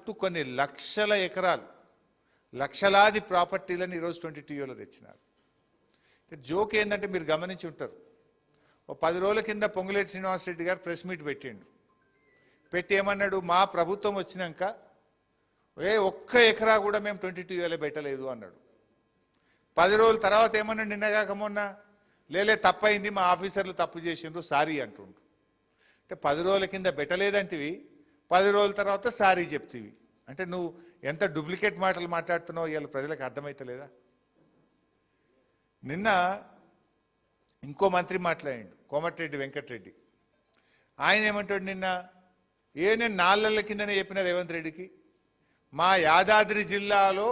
చుట్టూ కొన్ని లక్షల ఎకరాలు లక్షలాది ప్రాపర్టీలను ఈరోజు 22లో తెచ్చినారు. జోక్ ఏంటంటే మీరు గమనించి ఉంటారు, ఓ 10 రోజుల కింద పొంగులేటి శ్రీనివాసరెడ్డి గారు ప్రెస్ మీట్ పెట్టిండు. పెట్టి ఏమన్నాడు, మా ప్రభుత్వం వచ్చినాక ఒక్క ఎకరా కూడా మేము 22లో పెట్టలేదు అన్నాడు. 10 రోజుల తర్వాత ఏమన్నాడు, నిన్నగాక మొన్న లేలే తప్పైంది, మా ఆఫీసర్లు తప్పు చేసిండ్రు సారీ అంటుండ్రు. అంటే 10 రోజుల కింద పెట్టలేదంటివి, 10 రోజుల తర్వాత సారీ చెప్తివి. అంటే నువ్వు ఎంత డూప్లికేట్ మాటలు మాట్లాడుతున్నావు ఇవాళ ప్రజలకు అర్థమైతలేదా? నిన్న ఇంకో మంత్రి మాట్లాడిండు, కోమటిరెడ్డి వెంకటరెడ్డి. ఆయన ఏమంటాడు నిన్న, నేను 4 నెలల కిందనే చెప్పిన రేవంత్ రెడ్డికి, మా యాదాద్రి జిల్లాలో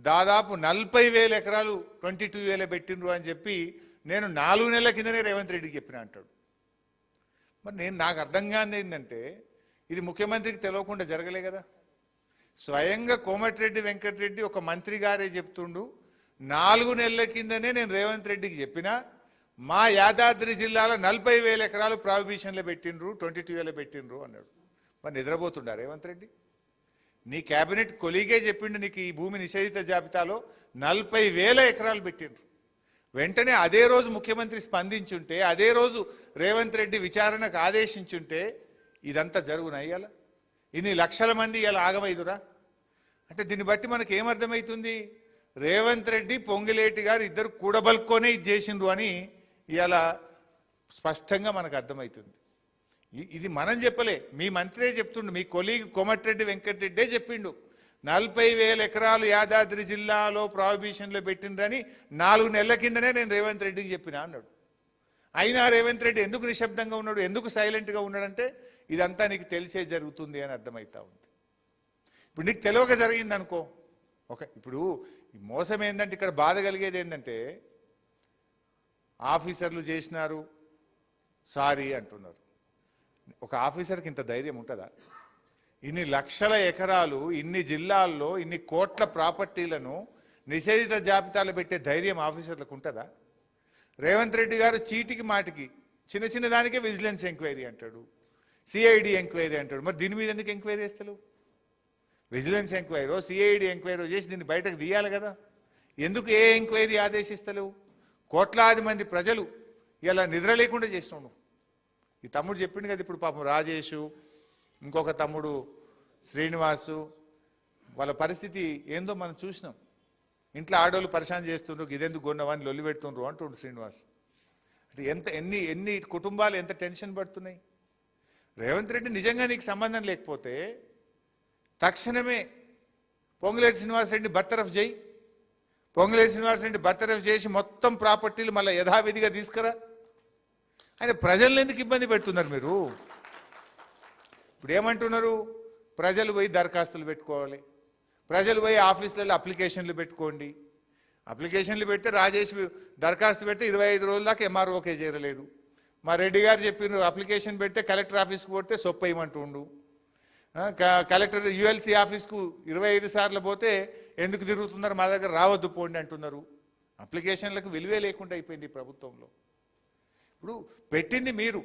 దాదాపు 40,000 ఎకరాలు 22లో పెట్టిండ్రు అని చెప్పి నేను 4 నెలల కిందనే రేవంత్ రెడ్డికి చెప్పిన అంటాడు. మరి నాకు అర్థం కాని ఏంటంటే, ఇది ముఖ్యమంత్రికి తెలియకుండా జరగలే కదా. స్వయంగా కోమటిరెడ్డి వెంకటరెడ్డి ఒక మంత్రి గారే చెప్తుండు, 4 నెలల కిందనే నేను రేవంత్ రెడ్డికి చెప్పినా మా యాదాద్రి జిల్లాలో 40,000 ఎకరాలు ప్రాహిబిషన్లో పెట్టిండ్రు, 22లో పెట్టిండ్రు అన్నాడు. మరి నిద్రపోతుండా రేవంత్ రెడ్డి? నీ క్యాబినెట్ కొలీగే చెప్పిండు నీకు ఈ భూమి నిషేధిత జాబితాలో 40,000 ఎకరాలు పెట్టిండ్రు. వెంటనే అదే రోజు ముఖ్యమంత్రి స్పందించుంటే, అదే రోజు రేవంత్ రెడ్డి విచారణకు ఆదేశించుంటే ఇదంతా జరుగునయ్యాల. ఇన్ని లక్షల మంది ఇలా ఆగమైదురా. అంటే దీన్ని బట్టి మనకి ఏమర్థమవుతుంది, రేవంత్ రెడ్డి పొంగిలేటి గారు ఇద్దరు కూడబలుకొనే ఇది చేసిండ్రు అని ఇవాళ స్పష్టంగా మనకు అర్థమవుతుంది. ఇది మనం చెప్పలే, మీ మంత్రే చెప్తుండు, మీ కొలీగ్ కోమటిరెడ్డి వెంకటరెడ్డే చెప్పిండు, 40,000 ఎకరాలు యాదాద్రి జిల్లాలో ప్రాహిబిషన్లో పెట్టిండ్రని 4 నెలల కిందనే నేను రేవంత్ రెడ్డికి చెప్పినా అన్నాడు. అయినా రేవంత్ రెడ్డి ఎందుకు నిశ్శబ్దంగా ఉన్నాడు, ఎందుకు సైలెంట్గా ఉన్నాడంటే ఇదంతా నీకు తెలిసే జరుగుతుంది అని అర్థమవుతా ఉంది. ఇప్పుడు నీకు తెలియక జరిగింది అనుకో, ఇప్పుడు ఈ మోసం ఏంటంటే, ఇక్కడ బాధ కలిగేది ఏంటంటే, ఆఫీసర్లు చేసినారు సారీ అంటున్నారు. ఒక ఆఫీసర్కి ఇంత ధైర్యం ఉంటుందా? ఇన్ని లక్షల ఎకరాలు, ఇన్ని జిల్లాల్లో, ఇన్ని కోట్ల ప్రాపర్టీలను నిషేధిత జాబితాలు పెట్టే ధైర్యం ఆఫీసర్లకు ఉంటుందా? రేవంత్ రెడ్డి గారు చీటికి మాటికి చిన్న చిన్న దానికే విజిలెన్స్ ఎంక్వైరీ అంటాడు, సిఐడి ఎంక్వైరీ అంటాడు. మరి దీని మీద ఎందుకు ఎంక్వైరీ చేస్తలేవు? విజిలెన్స్ ఎంక్వైరీ, సిఐడి ఎంక్వైరీ చేసి దీన్ని బయటకు తీయాలి కదా. ఎందుకు ఏ ఎంక్వైరీ ఆదేశిస్తలేవు? కోట్లాది మంది ప్రజలు ఇలా నిద్ర లేకుండా చేసినావు నువ్వు. ఈ తమ్ముడు చెప్పిండు కదా ఇప్పుడు, పాపం రాజేషు, ఇంకొక తమ్ముడు శ్రీనివాసు, వాళ్ళ పరిస్థితి ఏందో మనం చూసినాం. ఇంట్లో ఆడోళ్ళు పరిశాన్ చేస్తుండ్రు, ఇదెందుకు కొన్నవాన్ని లొల్లి పెడుతుండ్రు అంటుండ్రు శ్రీనివాస్. అంటే ఎన్ని కుటుంబాలు ఎంత టెన్షన్ పడుతున్నాయి. రేవంత్ రెడ్డి నిజంగా నీకు సంబంధం లేకపోతే తక్షణమే పొంగులేటి శ్రీనివాసరెడ్డి బర్తరఫ్ చేయి. పొంగులేటి శ్రీనివాసరెడ్డి బర్తరఫ్ చేసి మొత్తం ప్రాపర్టీలు మళ్ళీ యథావిధిగా తీసుకురా. ఆయన ప్రజలను ఎందుకు ఇబ్బంది పెడుతున్నారు మీరు? ఇప్పుడు ఏమంటున్నారు, ప్రజలు పోయి దరఖాస్తులు పెట్టుకోవాలి, ప్రజలు పోయి ఆఫీసులలో అప్లికేషన్లు పెట్టుకోండి. అప్లికేషన్లు పెడితే రాజేష్ దరఖాస్తు పెడితే 25 రోజుల దాకా ఎంఆర్ఓకే చేరలేదు. మా రెడ్డి గారు చెప్పిన అప్లికేషన్ పెడితే కలెక్టర్ ఆఫీస్కి పోతే సొప్పేయమంటుండు. కలెక్టర్ యుఎల్సి ఆఫీస్కు 25 సార్లు పోతే ఎందుకు తిరుగుతున్నారు, మా దగ్గర రావద్దు పోండి అంటున్నారు. అప్లికేషన్లకు విలువే లేకుండా అయిపోయింది ఈ ప్రభుత్వంలో. ఇప్పుడు పెట్టింది మీరు,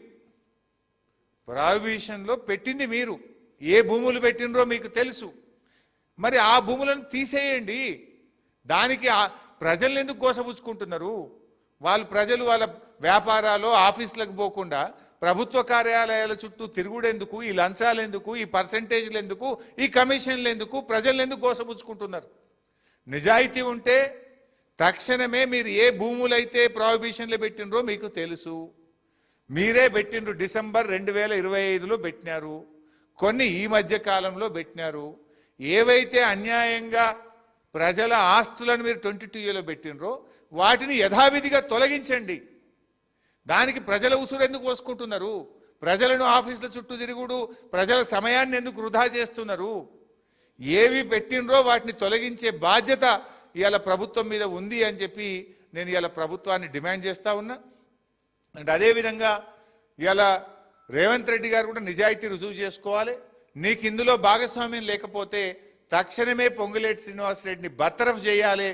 ప్రాహిబిషన్లో పెట్టింది మీరు, ఏ భూములు పెట్టినరో మీకు తెలుసు. మరి ఆ భూములను తీసేయండి. దానికి ప్రజలను ఎందుకు కోసపుచ్చుకుంటున్నారు? ప్రజలు వాళ్ళ వ్యాపారాలు ఆఫీసులకు పోకుండా ప్రభుత్వ కార్యాలయాల చుట్టూ తిరుగుడెందుకు, ఈ లంచాలు ఎందుకు, ఈ పర్సంటేజ్లు ఎందుకు, ఈ కమిషన్లు ఎందుకు, ప్రజలను ఎందుకు కోసపుచ్చుకుంటున్నారు? నిజాయితీ ఉంటే తక్షణమే మీరు ఏ భూములైతే ప్రాహిబిషన్లు పెట్టినరో మీకు తెలుసు. మీరే పెట్టినరు, డిసెంబర్ 2025లో పెట్టినారు, కొన్ని ఈ మధ్య కాలంలో పెట్టినారు. ఏవైతే అన్యాయంగా ప్రజల ఆస్తులను మీరు 22లో పెట్టినరో వాటిని యథావిధిగా తొలగించండి. దానికి ప్రజల ఉసురు ఎందుకు పోసుకుంటున్నారు? ప్రజలను ఆఫీసుల చుట్టూ తిరుగుడు, ప్రజల సమయాన్ని ఎందుకు వృధా చేస్తున్నారు? ఏవి పెట్టినరో వాటిని తొలగించే బాధ్యత ఇవాళ ప్రభుత్వం మీద ఉంది అని చెప్పి నేను ఇవాళ ప్రభుత్వాన్ని డిమాండ్ చేస్తా ఉన్నా. అండ్ అదేవిధంగా ఇవాళ రేవంత్ రెడ్డి గారు కూడా నిజాయితీ రుజువు చేసుకోవాలి. నీకు ఇందులో భాగస్వామ్యం లేకపోతే తక్షణమే పొంగులేటి శ్రీనివాసరెడ్డిని బర్తరఫ్ చేయాలి.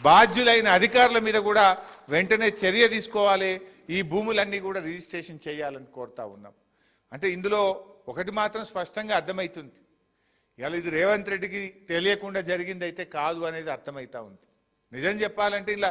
బాధ్యులైన అధికారుల మీద కూడా వెంటనే చర్య తీసుకోవాలి. ఈ భూములన్నీ కూడా రిజిస్ట్రేషన్ చేయాలని కోరుతా ఉన్నాం. అంటే ఇందులో ఒకటి మాత్రం స్పష్టంగా అర్థమవుతుంది, ఇలా ఇది రేవంత్ రెడ్డికి తెలియకుండా జరిగింది అయితే కాదు అనేది అర్థమవుతా ఉంది. నిజం చెప్పాలంటే ఇలా